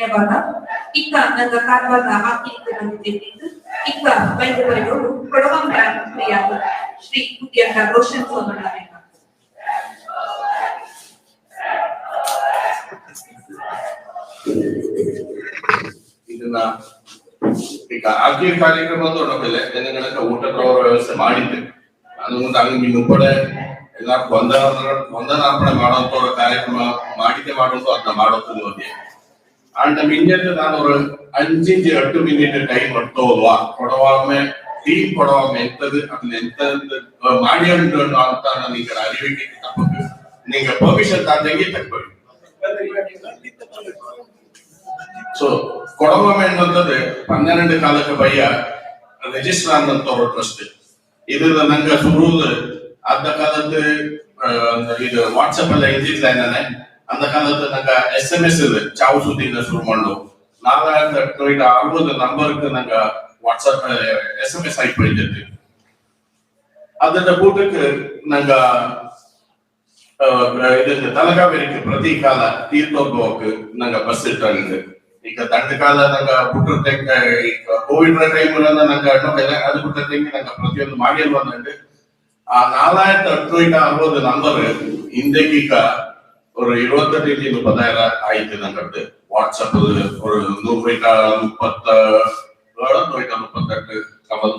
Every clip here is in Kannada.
ಧನ್ಯವಾದ. ಇಕ್ಕ ನನ್ನ ಕಾರವಾರ ಹಾಕಿಲಿಕ್ಕೆ ಬಂದಿದ್ದೇನೆ. ಇಕ್ಕ ವೈದ್ಯರು ಕೊಡವಾಂಬೆ ಪ್ರಿಯಾದ ಶ್ರೀ ಉದ್ಯಂಡ ರೋಷನ್ ಸೋಮಣ್ಣ ಇದನ್ನ ಈಗ ಆರ್ಥಿಕ ಕಾರ್ಯಕ್ರಮದ ನಮ್ಮೆಲ್ಲ ಜನಗಳನ್ನ ಊಟದ ವ್ಯವಸ್ಥೆ ಮಾಡಿದ್ದೆ. ಅದು ಮುಂದೆ ಹಂಗೆ ನಿಮ್ಮ ಕಡೆ ಎಲ್ಲ ವಂದನಾರ್ಪಣೆ ಮಾಡುವಂತ ಕಾರ್ಯಕ್ರಮ ಮಾಡುವಂತ ಅದನ್ನ ಮಾಡೋದು ಅದೇ ಅಂಡ್ ಮಿಂಜತ್ತು ನಾನು ஒரு 5-8 மினிட் டைம் எடுத்தோல்ವಾ ಕೊಡವಾಮೆ ಟೀಮ್ ಕೊಡವಾಮೆ ಎಂತದು ಅದನ್ನ ಎಂತದ್ದು ಮಾಡಿ ಉಂಟು ಅಂತ ನಾನು ಈಗ ಅರಿವಿಗೆ ತಪ್ಪು ನಿಮಗೆ ಪರ್ಮಿಷನ್ ತಾಂದಂಗೆ ತಕ್ಕೊಳ್ಳಿ. ಸೊ ಕೊಡವಾಮೆ ಅನ್ನೋದು 12 ಕಾಲಕ್ಕೆ ಬಯ್ಯ ರಿಜಿಸ್ಟರ್ ಆದಂತವ್ರ ಟ್ರಸ್ಟ್ ಇದು ನಂಗೆ ಶುರು ಅರ್ಧ ಕಾಲದ್ದು ಇದು ವಾಟ್ಸಪ್ ಎಲ್ಲ ಇದ್ದಿದ್ಲೇನೆ அந்த காலத்துல நாங்க SMS சாவு சுத்தின ಶುರು ಮಾಡಲು 4860 ನಂಬರ್ಗೆ நாங்க ವಾಟ್ಸಪ್ SMS ಆಗಿ போயிட்டு ಅದನ್ನ ಕೂಟಕ್ಕೆ நாங்க ಇದಕ್ಕೆ ತಲಕಾವೇರಿಗೆ ಪ್ರತಿ ಕಾಲ ತೀರ್ಥೋದ್ಭವಕ್ಕೆ ನಾங்க ಬಸ್ ಇಟ್ಟಿದ್ದೆ. ಈಗ ದಂಡ ಕಾಲ ನಾங்க ಬಿಟ್ಟೆ ಈಗ ಕೋವಿಡ್ ಟೈಮ್ ನಾங்க ಅದು ಬಿಟ್ಟೆ ನಾங்க ಪ್ರತಿಯೊಂದು ಮಾಡಿಲ್ವಂದ್ರೆ ಆ 4860 ನಂಬರ್ ಹಿಂದಕ್ಕೆ ಈಗ ஒரு 28-30 ஆயிரத்து நாங்கள் வாட்ஸ்அப் ஒரு 138 கமல்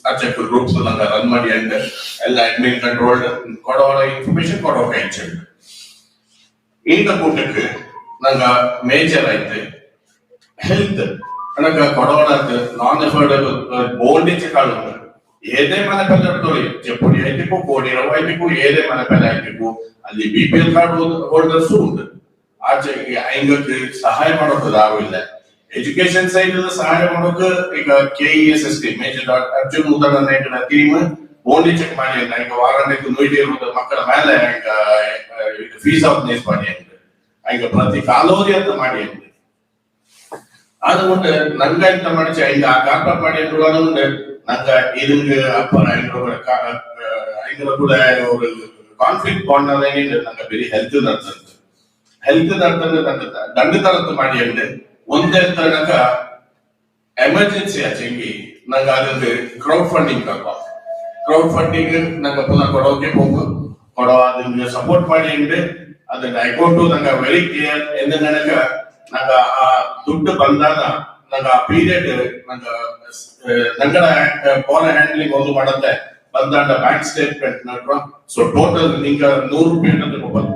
வாட்ஸ்அப் ಗ್ರೂಪ್ಸ್ நாங்க ரன் ಮಾಡಿ ಅಂದ್ರೆ ಎಲ್ಲ ಅಡ್ಮಿನ್ ಕಂಟ್ರೋಲ್ಡ್ ಕೊಡೋರ ಇನ್ಫಾರ್ಮೇಶನ್ ಕೊಡೋ ಕೈಚಂಡ್ இந்த கூட்டಕ್ಕೆ நாங்க ಮೇಜರ್ ಆಯ್ತು ಹೆಲ್ತ್ ನನಗೆ ಕೊಡೋರದ್ದು ನಾನ್ ಅಫೋರ್ಡಬಲ್ ಬೋಂಡಿಚ್ ಕಾಳು ఏదే మన పిల్లలతో చెప్పుడు అయిపో 1 కోటి 20 అయిపో ఏదే మన పిల్ల అయిపో ಅಲ್ಲಿ ಬಿಪಿಎಲ್ ಕಾರ್ಡ್ ಹೋಲ್ಡರ್ಸ್ ಉಂಟು ಆಚೆ ಹಿಂಗಕ್ಕೆ ಸಹಾಯ ಮಾಡೋಕೆ ದಾವಿಲ್ಲ. ಎಜುಕೇಶನ್ ಸೈಡ್ ಸಹಾಯ ಮಾಡೋಕೆ ಈಗ KESST ಮೇಜರ್ ಅರ್ಜುನ್ ಉದಾಹರಣೆ ಟೀಮ್ ಓನ್ಲಿ ಚೆಕ್ ಮಾಡಿ ಅಂತ ಈಗ ವಾರಾಂತ್ಯಕ್ಕೆ 120 ಮಕ್ಕಳ ಮೇಲೆ ಈಗ ಫೀಸ್ ಆರ್ಗನೈಸ್ ಮಾಡಿ ಅಂತ ಈಗ ಪ್ರತಿ ಕಾಲೋದಿ ಅಂತ ಮಾಡಿ ಅಂತ അതുകൊണ്ട് നന്നായിട്ട് പഠിച്ച അതിന്റെ കാർപ്പാടി അതുകൊണ്ട് நாங்க இதுங்க அப்புறம் எங்களை கூட ஒரு கான்ஃபிளிக்ட் பண்ணாதே நாங்க பெரிய ಹೆಲ್ತ್ ನಡ್ತಂದ್ರೆ ನಂಗೆ ದಂಡ ತರತ್ತು ಮಾಡಿ ಅಂದ್ರೆ ಒಂದೇ ತನಕ ಎಮರ್ಜೆನ್ಸಿ ಆಚೆಂಗಿ ನಂಗೆ ಅದೊಂದು ಕ್ರೌಡ್ ಫಂಡಿಂಗ್ ನಂಗೆ ಪುನಃ ಕೊಡೋಕೆ ಹೋಗು ಕೊಡೋ ಅದನ್ನ ಸಪೋರ್ಟ್ ಮಾಡಿ ಅಂದ್ರೆ ಅದನ್ನ ಅಕೌಂಟು ನಂಗೆ ವೆರಿ ಕ್ಲಿಯರ್ ಎಂದು ನನಗ ನಂಗೆ ಆ ದುಡ್ಡು ಬಂದಾಗ ನಂಗೆ ಆ ಪೀರಿಯಡ್ ನಂಗಡ ಫೋನ್ ಹ್ಯಾಂಡ್ಲಿಂಗ್ ಒಂದು ಮಾಡುತ್ತೆ ಬಂದಾಡ ಬ್ಯಾಂಕ್ ಸ್ಟೇಟ್ಮೆಂಟ್ ನಡುವ ಸೊ ಟೋಟಲ್ ನಿಂಗ 100 ರೂಪಾಯಿ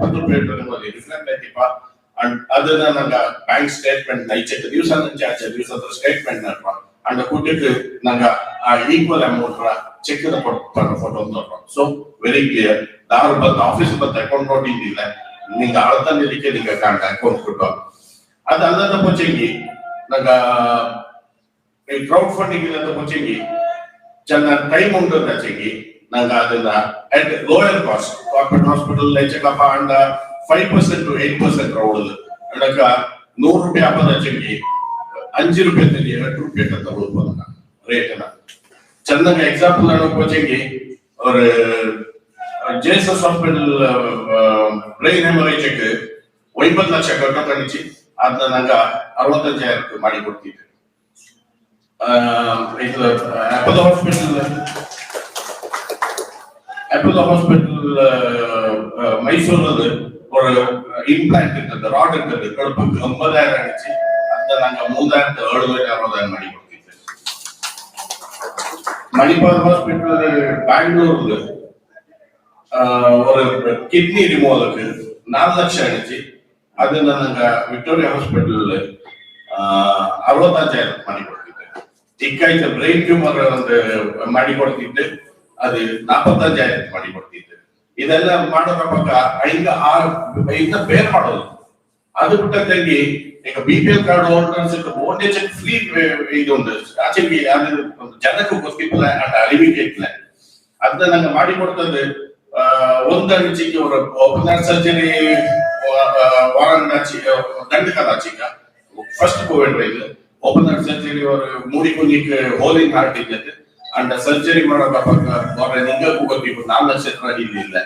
10 ರೂಪಾಯಿ ಡಿಫ್ರೆಂಟ್ ಐತಿಪ್ಪ ಅಂಡ್ ಅದನ್ನ ನಂಗೆ ಬ್ಯಾಂಕ್ ಸ್ಟೇಟ್ಮೆಂಟ್ ನೈಚೆಕ್ ದಿವಸ ದಿವಸದ ಸ್ಟೇಟ್ಮೆಂಟ್ ನಡುವ ಅಂಡ್ ಕೂಟಕ್ಕೆ ನಂಗೆ ಆ ಈಕ್ವಲ್ ಅಮೌಂಟ್ ಚೆಕ್ ಫೋಟೋ ನೋಡ್ರ ಸೊ ವೆರಿ ಕ್ಲಿಯರ್ ದಾರು ಬಂದು ಆಫೀಸ್ ಬಂದು ಅಕೌಂಟ್ ನೋಡಿದ್ದಿಲ್ಲ ನಿಂಗೆ ಅಳತನಿಲಿಕ್ಕೆ ನಿಂಗೆ ಕಾಂಟ ಅಕೌಂಟ್ ಕೊಟ್ಟು ಅದಲ್ಲದ ಪೊಚ್ಚಂಗಿ ನಂಗೆ ಕ್ರೌಡ್ ಫಂಡಿಂಗ್ ಇಲ್ಲದ ಪೊಚ್ಚಂಗಿ ಚೆನ್ನಾಗಿ ಟೈಮ್ ಉಂಟು ಚೆಂಗಿ ನಂಗೆ ಅದನ್ನ at lower cost corporate hospital checkup and 5% to 8% crowd ಅದಕ್ಕೆ 100 ರೂಪಾಯಿ ಹಬ್ಬದ ಚೆಂಗಿ 5 ರೂಪಾಯಿ 8 ರೂಪಾಯಿ ಅಂತ ತಗೊಳ್ಬೋದು ರೇಟ್ ಚೆನ್ನಾಗಿ ಎಕ್ಸಾಂಪಲ್ ನಾನು ಪೊಚ್ಚಂಗಿ ஒரு ஜேசஸ் ஹாஸ்பிட்டல் ಬ್ರೈನ್ ಹೆಮರೇಜಿಗೆ 9 ಲಕ್ಷ ಕಟ್ಟಿಸಿ ಅದನ್ನ ನಂಗೆ 65,000 ಮಾಡಿ ಕೊಡ್ತಿದ್ದೆ. ಅಪೋಲೋ ಹಾಸ್ಪಿಟಲ್ ಮೈಸೂರಲ್ಲಿ ஒரு இம்ப்ளான்ட் இருந்தது ராட் இருந்தது கடுப்புக்கு 9,000 அடிச்சு அந்த நாங்க 3,760 ಮಾಡಿ ಕೊಡ್ತಿದ್ದೆ. ಮಣಿಪಾಲ್ ಹಾಸ್ಪಿಟಲ್ ಬ್ಯಾಂಗ್ಳೂರ್ದು ஒரு கிட்னி ரிமூவலுக்கு 4 லட்சம் அடிச்சு ಅದನ್ನ ನಂಗೆ ವಿಕ್ಟೋರಿಯಾ ಹಾಸ್ಪಿಟಲ್ 65,000 ಮಾಡಿ ಕೊಡ್ತಿದ್ದೆ. ಚಿಕ್ಕಾಯ್ತು ಬ್ರೈನ್ ಟ್ಯೂಮರ್ ಒಂದು ಮಾಡಿ ಕೊಡ್ತಿದ್ದೆ ಅದು 45,000 ಮಾಡಿ ಕೊಡ್ತಿದ್ದೆ. ಇದೆಲ್ಲ ಮಾಡೋದ್ರ ಪಕ್ಕ ಈಗ ಬೇರೆ ಮಾಡೋದು ಅದು ಬಿಟ್ಟಂಗಿ ಈಗ BPL card holders only check free ಇದು ಉಂಟು ಆಚೆಗೆ ಅದು ಜನಕ್ಕೂ ಗೊತ್ತಿಲ್ಲ ಅಂತ ಅರಿವಿಗೆ ಇಲ್ಲ ಅದನ್ನ ನಂಗೆ ಮಾಡಿ ಕೊಡ್ತದೆ. ಒಂದು ಅಡಿಚಿಗೆ ஒரு ஓபன் சர்ஜரி வாரண்டாச்சி ரெண்டு கதாச்சிங்க ஃபர்ஸ்ட் கோவிட் ரைல ஓபன் சர்ஜரி ஒரு மூடி குஞ்சிக்கு ஹோலிங் ஹார்ட் ಇದ್ದದ್ದು ಅಂಡ ಸರ್ಜರಿ ಮಾಡೋದ ಪಕ್ಕ ಅವರ ನಿಂಗಕ್ಕೂ ಗೊತ್ತಿತ್ತು 4 ಲಕ್ಷ ರೂಪಾಯಿ ಇಲ್ಲ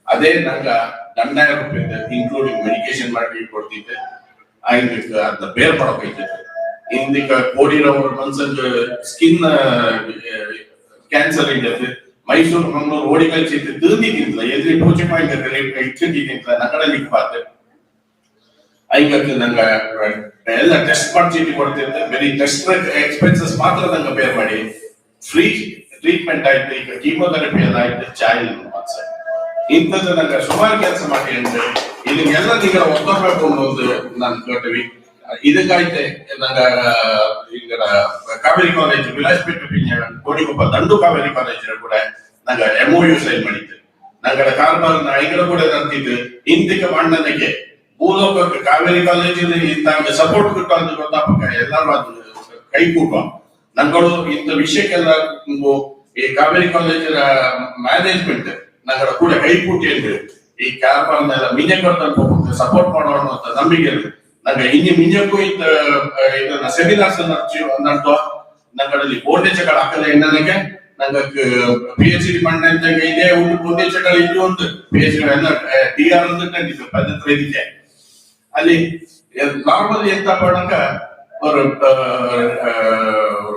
ಅದೇ ನಂಗೆ 2,000 ರೂಪಾಯಿ ಇನ್ಕ್ಲೂಡಿಂಗ್ ಮೆಡಿಕೇಶನ್ ಮಾಡಿ ಕೊಡ್ತಿದ್ದೆ. ಆಯ್ತು ಅಂತ ಬೇರ್ ಮಾಡಬೇಕು. ಇಂದಿಕ ಕೋಡಿರವರು ಮನ್ಸಂಗ್ ಸ್ಕಿನ್ ಕ್ಯಾನ್ಸರ್ ಇದ್ದದ್ದು ಮೈಸೂರು ಮಂಗಳೂರು ಓಡಿಕಲ್ ಚಿತ್ರ ತಿಂದಿದ್ದಿಲ್ಲ ಎದುರಿ ಪೂಜೆ ಮಾಡಿದ್ರೆ ಇಟ್ಟಿದ್ದಿಲ್ಲ ನಗರಲ್ಲಿ ಪಾತ್ರ ಐಗಕ್ಕೆ ನಂಗೆ ಎಲ್ಲ ಟೆಸ್ಟ್ ಮಾಡಿ ಚೀಟಿ ಕೊಡ್ತಿದ್ದೆ. ಬರೀ ಟೆಸ್ಟ್ ಎಕ್ಸ್ಪೆನ್ಸಸ್ ಮಾತ್ರ ನಂಗೆ ಬೇರ್ ಮಾಡಿ ಫ್ರೀ ಟ್ರೀಟ್ಮೆಂಟ್ ಆಯ್ತು. ಈಗ ಕೀಮೋಥೆರಪಿ ಎಲ್ಲ ಆಯ್ತು. ಚಾಯ್ ಇಂಥದ್ದು ನಂಗೆ ಸುಮಾರು ಕೆಲಸ ಮಾಡಿ ಅಂದ್ರೆ ಇದನ್ನೆಲ್ಲ ನೀವು ಒತ್ತಬೇಕು ಅನ್ನೋದು ನಾನು ಕೇಳ್ತೀವಿ. ಇದಕ್ಕಾಯ್ತೆ ನಂಗ ಈಗ ಕಾವೇರಿ ಕಾಲೇಜ್ ವಿಲಾಸ್ಪೇಟೆ ಕೋಡಿಗೊಬ್ಬ ದಂಡು ಕಾವೇರಿ ಕಾಲೇಜ್ ಕೂಡ ನಂಗ MOU ಸೈನ್ ಮಾಡಿದ್ದೆ. ನಂಗಡ ಕಾರ್ಬಾರ್ ಐಗಡ ಕೂಡ ನಂತಿದ್ದು ಇಂದಿಕ ಮಣ್ಣನಿಗೆ ಭೂಲೋಕಕ್ಕೆ ಕಾವೇರಿ ಕಾಲೇಜಿನ ಇಂತ ಸಪೋರ್ಟ್ ಕೊಟ್ಟು ಅಂತ ಗೊತ್ತಾಪಕ್ಕ ಎಲ್ಲರೂ ಅದು ಕೈ ಕೂಡುವ ನಂಗಳು ಇಂಥ ವಿಷಯಕ್ಕೆಲ್ಲ ಈ ಕಾವೇರಿ ಕಾಲೇಜಿನ ಮ್ಯಾನೇಜ್ಮೆಂಟ್ ನಂಗಡ ಕೂಡ ಕೈ ಕೂಟಿ ಅಂದ್ರೆ ಈ ಕಾರ್ಬಾರ್ನೆಲ್ಲ ಮಿಂಜೆ ಕೊಡ್ತಾ ಸಪೋರ್ಟ್ ಮಾಡೋಣ ಅಂತ ನಂಬಿಕೆ ನಂಗೆ ಹಿಂಗೆ ಮಿಂಜಕ್ಕೂ ಇದನ್ನ ಸೆಮಿನಾರ್ಸ್ ನಡೆಸುವ ನಂಗಳಲ್ಲಿ ಬೋರ್ಡೇಜಗಳ ಹಾಕಲ್ಲ ಎಣ್ಣೆಗೆ ನಂಗೆ PhD ಮಣ್ಣ ಅಂತ ಇದೆ ಒಂದು ಬೋರ್ಡೇಜಗಳು ಇದು ಒಂದು PhD ಎಲ್ಲ DR ಅಂತ ಕಂಡಿದ್ದು ಪದ್ಧತಿ ಇದಕ್ಕೆ ಅಲ್ಲಿ ನಾರ್ಮಲ್ ಎಂತ ಮಾಡಂಗ ಅವರು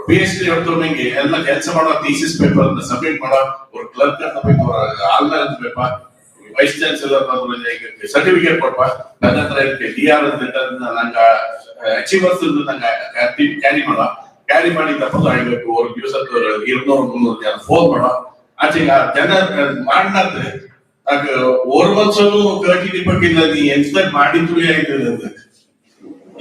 PhD ಹೊರತುಂಗೆ ಎಲ್ಲ ಕೆಲಸ ಮಾಡೋ ಥೀಸಿಸ್ ಪೇಪರ್ ಅಂತ ಸಬ್ಮಿಟ್ ಮಾಡೋ ஒரு ಕ್ಲರ್ಕ್ ಅಂತ ಬೇಕು ಆಲ್ಮೇಲೆ ಅಂತ ಬೇಕು ವೈಸ್ ಚಾನ್ಸಲರ್ ಸರ್ಟಿಫಿಕೇಟ್ ಕೊಡ್ಪ ನನ್ನ ಹತ್ರ DR ನಂಗ ಅಚೀವರ್ಸ್ ನಂಗ ಕ್ಯಾರಿ ಮಾಡಿ ತಪ್ಪದು ಆಗ್ಬೇಕು. ஒரு ದಿವಸಕ್ಕೆ 200-300 ಜನ ಫೋನ್ ಮಾಡೋ ಆಚೆ ಜನ ಮಾಡ್ನಾದ್ರೆ ಆಗ ஒரு வருஷம் கேட்டிட்டு பக்கத்துல நீ எக்ஸ்பெக்ட் ಮಾಡಿ ತುಳಿ ಆಯ್ತದೆ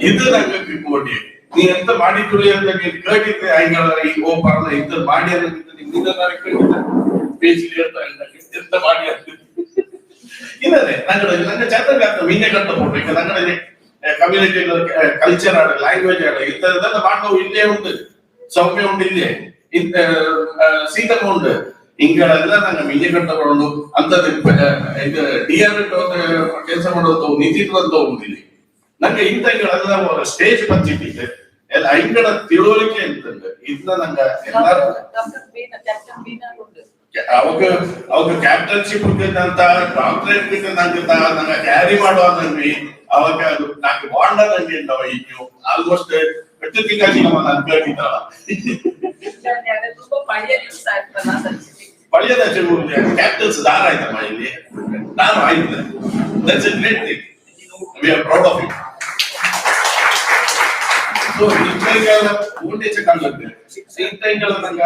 ಇದು ನಂಗೆ ಕೋಟಿ ನೀ ಎಂತ ಮಾಡಿ ತುಳಿ ಅಂತ ನೀನು ಕೇಳಿದ್ರೆ ಆಯ್ಗಳ ಓ ಪರಲ್ಲ ಇಂತ ಮಾಡಿ ಅನ್ನೋದು ನಿಮ್ಮಿಂದ ನಾನು ಕೇಳಿದ್ದೆ PhD ಎಂತ ಮಾಡಿ ಅಂತ ಇಲ್ಲದೆ ನಂಗೆ ಚಂದ ಮೀನೆ ಕಟ್ಟ ಹೋಗ್ಬೇಕು. ನಂಗಡೆ ಕಮ್ಯುನಿಟಿ ಕಲ್ಚರ್ ಆಡ ಲ್ಯಾಂಗ್ವೇಜ್ ಆಡ ಇಂಥದ್ದೆಲ್ಲ ಮಾಡ್ತಾವು ಇಲ್ಲೇ ಉಂಟು. ಸೌಮ್ಯ ಉಂಟು ಇಲ್ಲೇ ಸೀತಮ್ಮ ಉಂಟು ಹಿಂಗಳೆಲ್ಲ ನಂಗೆ ಮೀನೆ ಕಟ್ಟ ಬರೋದು ಅಂತದ್ದು ಇದು DR ಕೆಲಸ ಮಾಡೋದು ನಿಂತಿರುವಂತ ಉಂಟಿಲ್ಲ ನಂಗೆ ಇಂಥಗಳೆಲ್ಲ ಸ್ಟೇಜ್ ಬಂದಿಟ್ಟಿದೆ ಎಲ್ಲ ಹಿಂಗಡ ತಿಳುವಳಿಕೆ ಅಂತಂದ್ರೆ ಇದನ್ನ ನಂಗೆ ಎಲ್ಲಾರು ಅವಾಗ ಕ್ಯಾಪ್ಟನ್ಶಿಪ್ ಅಂತ ಡಾಕ್ಟರೇಟ್ ನಂಗೆ ಕ್ಯಾರಿ ಮಾಡುವಾಗಂದ್ವಿ ಅವಾಗ ಅದು ನಂಗೆ ಬಾಂಡ್ ನಂಗೆ ಇದ್ದಾವ ಇನ್ನು ಆಲ್ಮೋಸ್ಟ್ ಪ್ರತಿಕಾಗಿ ನಾನು ಕೇಳ್ತಿದ್ದಾವ ಪಳೆಯದ ಕ್ಯಾಪ್ಟನ್ಸ್ ದಾರ ಆಯ್ತಮ್ಮ ಇಲ್ಲಿ ನಾನು ಆಯ್ತು. That's a great thing. We are proud of it. So ಇಂಥಗೆಲ್ಲ ಊಟೇಚ ಕಾಣುತ್ತೆ ಇಂಥಗೆಲ್ಲ ನಂಗೆ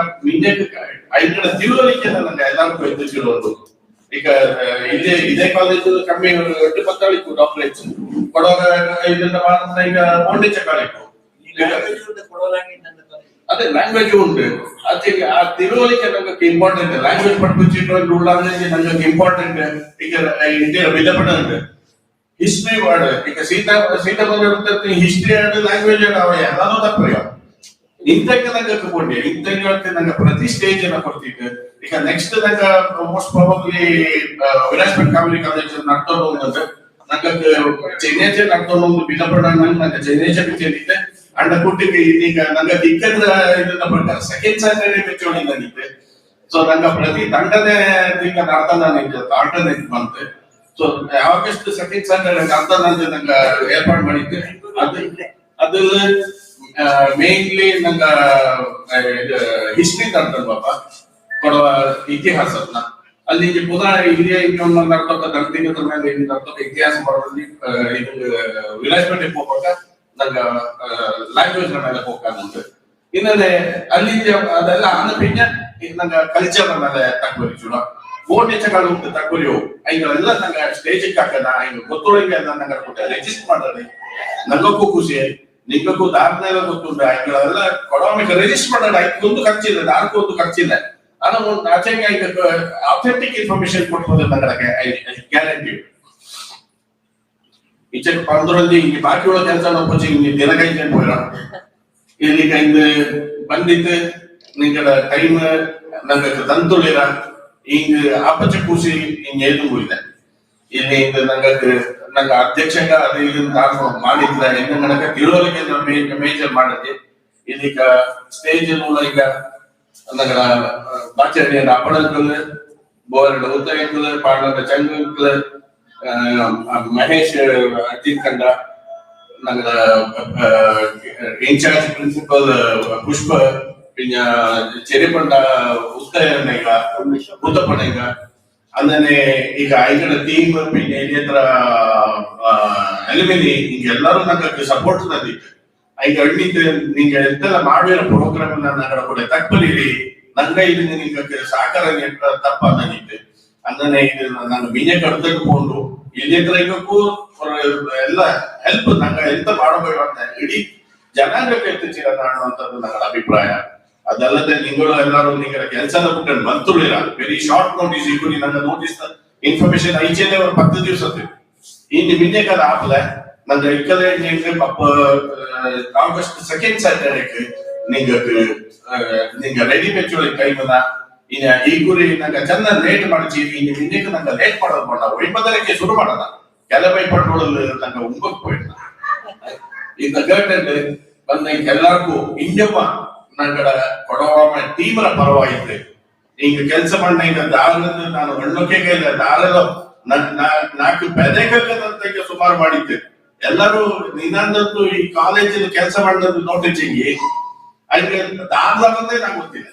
ಐಗಳ ತಿಳುವಳಿಕೆಲ್ಲ ನಂಗೆ ಎಲ್ಲರಿಗೂ ಎತ್ತಿರೋದು. ಈಗ ಇದೇ ಕಾಲೇಜ್ ಕಮ್ಮಿ 10 ಡಾಕ್ಟರೇಟ್ಸ್ ಕೊಡುವಾಗ ಇದನ್ನ ಮಾತ್ರ ಈಗ ಊಟೇಚ ಕಾಲೇಜು ಅದೇ ಲ್ಯಾಂಗ್ವೇಜ್ ಉಂಟು. ಅದಕ್ಕೆ ಆ ತಿಳುವಳಿಕೆ ನಮಗೆ ಇಂಪಾರ್ಟೆಂಟ್. ಲ್ಯಾಂಗ್ವೇಜ್ ಪಡ್ಪಿಟ್ಟು ಉಳ್ಳಾಂದ್ರೆ ನಮಗೆ ಇಂಪಾರ್ಟೆಂಟ್. ಈಗ ಇಂಡಿಯಾ ವಿಧಪಡ ಉಂಟು ಹಿಸ್ಟ್ರಿ ವರ್ಡ್ ಈಗ ಸೀತಾಪತಿ ಹಿಸ್ಟ್ರಿ ಆಡ್ ಲ್ಯಾಂಗ್ವೇಜ್ ಅವ ಎಲ್ಲಾನು ತಪ್ಪಯ್ಯ ಇಂಥಕ್ಕೆ ನಂಗೆ ತಗೊಂಡೆ ಇಂಥಕ್ಕೆ ನಂಗೆ ಪ್ರತಿ ಸ್ಟೇಜ್ ಅನ್ನ ಕೊಡ್ತಿದ್ದೆ. ಈಗ ನೆಕ್ಸ್ಟ್ ನಂಗೆ ಮೋಸ್ಟ್ ಪ್ರಾಬಬ್ಲಿ ವಿಲಾಸ್ಪೇಟ್ ಕಾವೇರಿ ಕಾಲೇಜ್ ನಡ್ಕೊಂಡು ಹೋಗ್ತದೆ ನಂಗೆ ಚೆನ್ನೈಚೆ ನಡ್ಕೊಂಡು ಹೋಗಿ ಬಿಲ್ಲಪಡ ನಂಗೆ ಚೆನ್ನೈಚೆ ಬಿಟ್ಟಿದ್ದೆ ಅಂಡ ಕುಟ್ಟಿಗೆ ಈಗ ನಂಗೆ ದಿಕ್ಕದ ಇದನ್ನ ಪ್ರಕಾರ ಸೆಕೆಂಡ್ ಸ್ಯಾಟರ್ಡೇ ಮೆಚ್ಚೋಡಿ ನಂಗಿದ್ದೆ. ಸೊ ನಂಗೆ ಪ್ರತಿ ತಂಡನೇ ಈಗ ನಡ್ತಾನೆ ಆಲ್ಟರ್ನೇಟ್ ಬಂತೆ. ಸೊ ಆಗಸ್ಟ್ ಸೆಕೆಂಡ್ ಸ್ಯಾಟರ್ಡೇ ನಡ್ತಾನೆ ನಂಗೆ ಏರ್ಪಾಡು ಮಾಡಿದ್ದೆ. ಅದು ಮೇನ್ಲಿ ನಂಗೆ ಹಿಸ್ಟ್ರಿ ನಡ್ತಾನೆ ಬಾಪ ಕೊಡುವ ಇತಿಹಾಸನ ಅಲ್ಲಿ ಪುನಃ ಹಿರಿಯ ಇನ್ನೊಂದು ನಡ್ತಕ್ಕ ದಂಡಿಗದ ಮೇಲೆ ನಡ್ತಕ್ಕ ಇತಿಹಾಸ ಮಾಡೋದ್ರಲ್ಲಿ ಇದು ವಿಲಾಸ್ಪೇಟೆ ಹೋಗುವಾಗ ನಂಗೆ ಲ್ಯಾಂಗ್ವೇಜ್ ಮೇಲೆ ಹೋಗ್ಕಾನುಂಟು. ಇನ್ನೊಂದೇ ಅಲ್ಲಿಂದ ಅದೆಲ್ಲ ಆನ ಪಿನ್ನ ನಂಗೆ ಕಲ್ಚರ್ ಮೇಲೆ ತಕ್ಕೋರಿ ಚೂಡ ಬೋರ್ಡೇಚಗಳು ಉಂಟು ತಕ್ಕೋರಿಯೋ ಐಗಳೆಲ್ಲ ನಂಗೆ ಸ್ಟೇಜಿಗೆ ಹಾಕದ ಐದು ಗೊತ್ತೊಳಗೆ ಎಲ್ಲ ನಂಗೆ ಕೊಟ್ಟೆ ರಿಜಿಸ್ಟರ್ ಮಾಡೋದು ನಂಗಕ್ಕೂ ಖುಷಿ ನಿಂಗಕ್ಕೂ ದಾರ್ನೆಲ್ಲ ಗೊತ್ತುಂಟು ಐಗಳೆಲ್ಲ ಕೊಡೋಮಿಗೆ ರಿಜಿಸ್ಟರ್ ಮಾಡೋದು ಐದೊಂದು ಖರ್ಚಿದೆ ದಾರ್ಗೂ ಒಂದು ಖರ್ಚಿದೆ ಅದು ಒಂದು ಆಚೆಗೆ ಈಗ ಅಥೆಂಟಿಕ್ ಇನ್ಫಾರ್ಮೇಶನ್ ಕೊಡ್ಬೋದು ನಂಗೆ ಗ್ಯಾರಂಟಿ. ಈಚೆ ಪಂದ್ರಲ್ಲಿ ಈ ಬಾಕಿ ಉള്ള ಕೆಲಸ ನಾವು ದಿನಕೈಕೊಂಡು ಹೋಗೋಣ ಈಗ ಇಂದು ಬಂದಿದ್ದು ನಿಂಗಡ ಟೈಮ್ ನಂಗೆ ತಂತುಳಿರ ಹಿಂಗ ಅಪ್ಪಚ್ಚ ಕೂಸಿ ಹಿಂಗ ಎದ್ದು ಹೋಗಿದೆ ಇಲ್ಲಿ ನಂಗೆ ಅಧ್ಯಕ್ಷಂಗ ಅದು ಇದನ್ನ ನಾನು ಮಾಡಿದ್ರ ಹೆಂಗ ನನಗೆ ತಿಳುವಳಿಕೆ ಮೇಜರ್ ಮಾಡಿದ್ದೆ. ಇದೀಗ ಸ್ಟೇಜ್ ಈಗ ನಗರ ಬಾಚರಣೆ ಅಪ್ಪಣಕ್ಕಲ್ ಬೋರ್ಡ್ ಉತ್ತರಕ್ಕಲ್ ಪಾಂಡ ಚಂಗಕ್ಕಲ್ ಮಹೇಶ್ ಅಜಿತ್ ಕಂಡ ഞങ്ങള് ഇൻചാർജ് പ്രിൻസിപ്പൽ പുഷ്പ പിന്നെ ചെറിയപ്പണ്ട ಉತ್ತಪ್ಪಣೆಗ ಅಂದನೆ ಈಗ ಐಕಡ ಟೀಮ್ പിന്നെ ಇತರ ಅಲ್ಯುಮಿನಿ ಹಿಂಗೆ ಎಲ್ಲರೂ ನಂಗೆ ಸಪೋರ್ಟ್ ತಂದಿತ್ತು ಐಕ ಅಣ್ಣಿತ್ತು ನಿಂಗೆ ಎಂತೆಲ್ಲ ಮಾಡಿರೋ ಪ್ರೋಗ್ರಾಮ್ ನಂಗಡ ಕೂಡ ತಪ್ಪಲಿರಿ ನಂಗ ಇದು ನಿಂಗೆ ಸಾಕಾರ ತಪ್ಪ ಅಂದಿತ್ತು ಅಂದನೆ ಇದು ನಾನು ಬಿಜೆ ಕಡ್ತಕೊಂಡು ಇಲ್ಲಿ ಹತ್ರಕ್ಕೂ ಎಲ್ಲ ಹೆಲ್ಪ್ ನಂಗೆ ಎಂತ ಮಾಡಬೇಕು ಅಂತ ಇಡೀ ಜನಾಂಗಕ್ಕೆ ಎತ್ತಿಸಿರ ಅನ್ನುವಂಥದ್ದು ನನ್ನ ಅಭಿಪ್ರಾಯ. ಅದಲ್ಲದೆ ನಿಂಗಳು ಎಲ್ಲರೂ ನಿಂಗಳ ಕೆಲಸದ ಬಿಟ್ಟು ಬಂತುಳಿರ ವೆರಿ ಶಾರ್ಟ್ ನೋಟಿಸ್ ಇಟ್ಟು ನನ್ನ ನೋಟಿಸ್ ಇನ್ಫಾರ್ಮೇಶನ್ ಐಚೇನೆ ಒಂದು 10 ದಿವಸದ್ದು ಇನ್ನು ಮಿನ್ನೆಕದ ಆಪಲೆ ನನ್ನ ಇಕ್ಕಲೆ ನಿಂಗೆ ಪಪ್ಪ ಆಗಸ್ಟ್ 2nd ಸ್ಯಾಟರ್ಡೇಗೆ ನಿಂಗೆ ರೆಡಿ ಬೆಚ್ಚೋಳಿ ಟೈಮನ ಇನ್ನ ಈ ಗುರಿ ನಂಗೆ ಚೆನ್ನ ಲೇಟ್ ಮಾಡಿಸಿ ಇನ್ನು ಮಿನ್ನೆಗೆ ನಂಗೆ ಲೇಟ್ ಮಾಡೋದು ಮಾಡ 9:30ಕ್ಕೆ ಶುರು ಮಾಡೋಣ ಕೆಲವೈ ಪಟ್ಟೋಳಲ್ಲಿ ನಂಗೆ ಉಂಬಕ್ போயிடுನ இந்த கேட்டது ಬಂದ ಎಲ್ಲರಿಗೂ ಇಂಜಮ್ಮ ನಂಗಡ ಕೊಡವಾಮೆ ತೀವ್ರ ಪರವಾಯಿತು ಈಗ ಕೆಲಸ ಮಾಡ ಈಗ ದಾರದ ನಾನು ಹೆಣ್ಣೊಕ್ಕೆ ಇಲ್ಲ ದಾರದ ನಾಲ್ಕು ಬೆದೆಗಂತ ಸುಮಾರು ಮಾಡಿದ್ದೆ ಎಲ್ಲರೂ ನಿನ್ನಂತೂ ಈ ಕಾಲೇಜಲ್ಲಿ ಕೆಲಸ ಮಾಡಿದ್ದು ನೋಟಿಸಿಂಗಿ ಅದಕ್ಕೆ ದಾರದಂತೆ ನಂಗೆ ಗೊತ್ತಿಲ್ಲ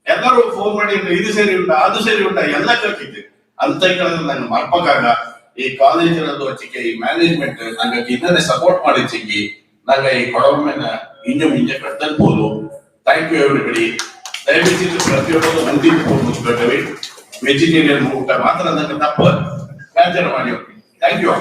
ಎಲ್ಲರೂ ಫೋನ್ ಮಾಡಿ ಇದು ಸೇರಿ ಉಂಟಾ ಅದು ಸೇರಿ ಉಂಟಾ ಎಲ್ಲ ಕೇಳ್ತಿದ್ದೆ ಅಂತ ನಂಗೆ ಮರ್ಪಕ್ಕಾಗ ಈ ಕಾಲೇಜಿನದು ಹಚ್ಚಿಕೆ ಈ ಮ್ಯಾನೇಜ್ಮೆಂಟ್ ನಂಗೆ ಇನ್ನೇ ಸಪೋರ್ಟ್ ಮಾಡಿಸಿಂಗಿ ನಂಗೆ ಈ ಕೊಡವಮ್ಮೆನ ಇಂಜ ಕಟ್ಟಲ್ಬೋದು. Thank you everybody. ದಯವಿಟ್ಟು ಪ್ರತಿಯೊಬ್ಬರು ಮುಂದಿನ ಮುಚ್ಚಿಕೊಟ್ಟವೆ ವೆಜಿಟೇರಿಯನ್ ಊಟ ಮಾತ್ರ ನಂಗೆ ತಪ್ಪು ಬೇಜಾರು ಮಾಡಿ. Thank you.